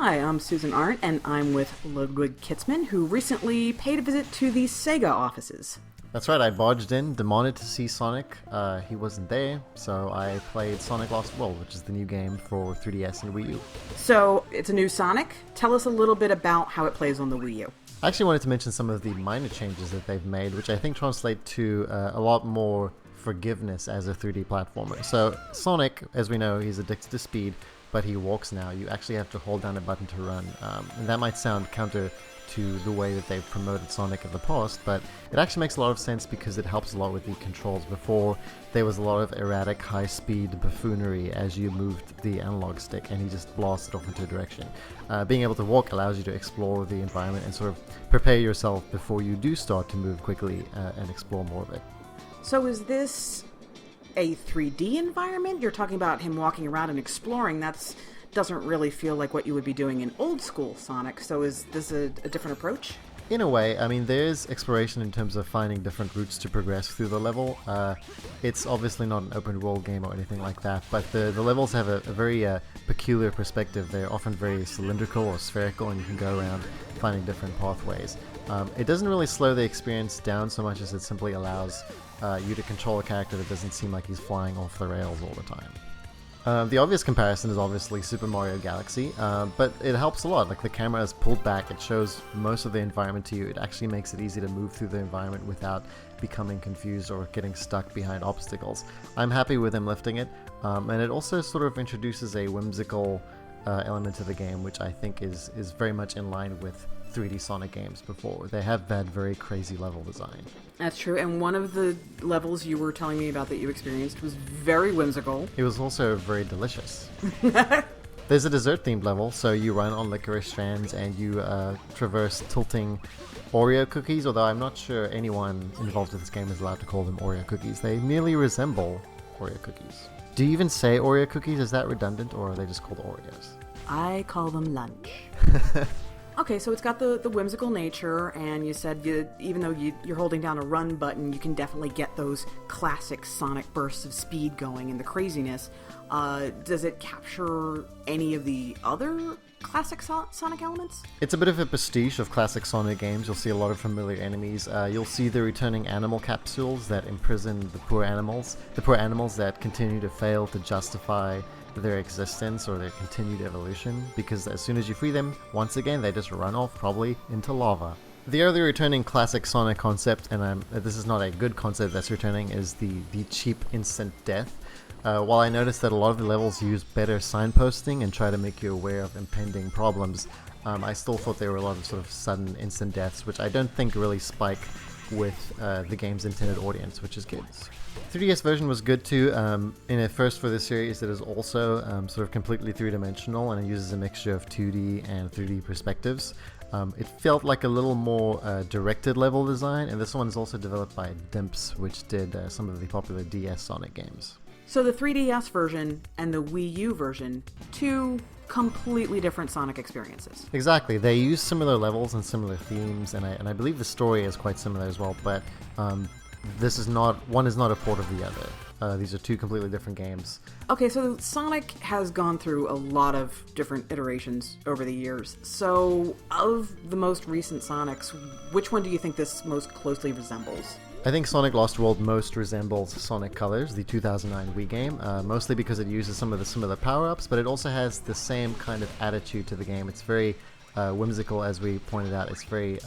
Hi, I'm Susan Arndt, and I'm with Ludwig Kitzman, who recently paid a visit to the Sega offices. That's right, I barged in, demanded to see Sonic. He wasn't there, so I played Sonic Lost World, which is the new game for 3DS and Wii U. So, it's a new Sonic. Tell us a little bit about how it plays on the Wii U. I actually wanted to mention some of the minor changes that they've made, which I think translate to a lot more forgiveness as a 3D platformer. So, Sonic, as we know, he's addicted to speed, but he walks now. You actually have to hold down a button to run. And that might sound counter to the way that they've promoted Sonic in the past, but it actually makes a lot of sense because it helps a lot with the controls. Before, there was a lot of erratic high-speed buffoonery as you moved the analog stick and he just blasted off into a direction. Being able to walk allows you to explore the environment and sort of prepare yourself before you do start to move quickly and explore more of it. So is this a 3D environment? You're talking about him walking around and exploring. That's doesn't really feel like what you would be doing in old school Sonic, so is this a different approach? In a way, I mean, there's exploration in terms of finding different routes to progress through the level. It's obviously not an open world game or anything like that, but the levels have a very peculiar perspective. They're often very cylindrical or spherical, and you can go around finding different pathways. It doesn't really slow the experience down so much as it simply allows you to control a character that doesn't seem like he's flying off the rails all the time. The obvious comparison is obviously Super Mario Galaxy, but it helps a lot. Like, the camera is pulled back, it shows most of the environment to you. It actually makes it easy to move through the environment without becoming confused or getting stuck behind obstacles. I'm happy with him lifting it, and it also sort of introduces a whimsical element to the game, which I think is very much in line with 3D Sonic games before. They have that very crazy level design. That's true, and one of the levels you were telling me about that you experienced was very whimsical. It was also very delicious. There's a dessert-themed level, so you run on licorice strands and you traverse tilting Oreo cookies, although I'm not sure anyone involved in this game is allowed to call them Oreo cookies. They merely resemble Oreo cookies. Do you even say Oreo cookies? Is that redundant, or are they just called Oreos? I call them lunch. Okay, so it's got the whimsical nature, and you said even though you're holding down a run button, you can definitely get those classic Sonic bursts of speed going and the craziness. Does it capture any of the other classic Sonic elements? It's a bit of a pastiche of classic Sonic games. You'll see a lot of familiar enemies. You'll see the returning animal capsules that imprison the poor animals that continue to fail to justify their existence or their continued evolution, because as soon as you free them, once again, they just run off, probably into lava. The other returning classic Sonic concept, and this is not a good concept that's returning, is the cheap instant death. While I noticed that a lot of the levels use better signposting and try to make you aware of impending problems, I still thought there were a lot of sort of sudden instant deaths, which I don't think really spike with the game's intended audience, which is kids. 3DS version was good too. In a first for this series, it is also sort of completely three-dimensional, and it uses a mixture of 2D and 3D perspectives. It felt like a little more directed level design, and this one is also developed by Dimps, which did some of the popular DS Sonic games. So the 3DS version and the Wii U version, two completely different Sonic experiences. Exactly. They use similar levels and similar themes, and I believe the story is quite similar as well, but one is not a port of the other. These are two completely different games. Okay, so Sonic has gone through a lot of different iterations over the years. So, of the most recent Sonics, which one do you think this most closely resembles? I think Sonic Lost World most resembles Sonic Colors, the 2009 Wii game, mostly because it uses some of the similar power-ups, but it also has the same kind of attitude to the game. It's very whimsical, as we pointed out. It's very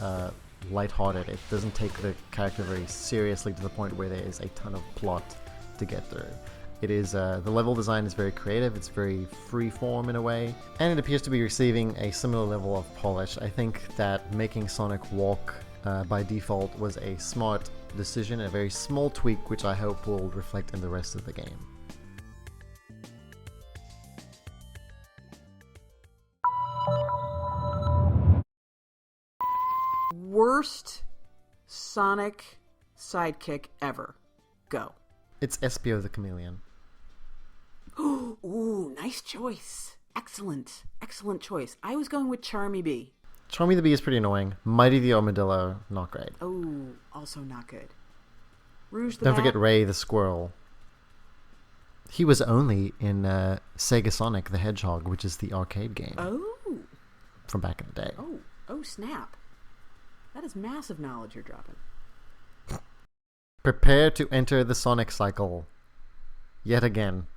lighthearted. It doesn't take the character very seriously to the point where there is a ton of plot to get through. It is the level design is very creative. It's very free-form in a way, and it appears to be receiving a similar level of polish. I think that making Sonic walk by default was a smart decision, a very small tweak, which I hope will reflect in the rest of the game. Worst Sonic sidekick ever. Go. It's Espio the Chameleon. Ooh, nice choice. Excellent choice. I was going with Charmy Bee. Charmy the Bee is pretty annoying. Mighty the Armadillo, not great. Oh, also not good. Rouge the Don't Bat. forget Ray the Squirrel. He was only in Sega Sonic the Hedgehog, which is the arcade game. Oh. from back in the day. Oh, snap. That is massive knowledge you're dropping. Prepare to enter the Sonic cycle. Yet again.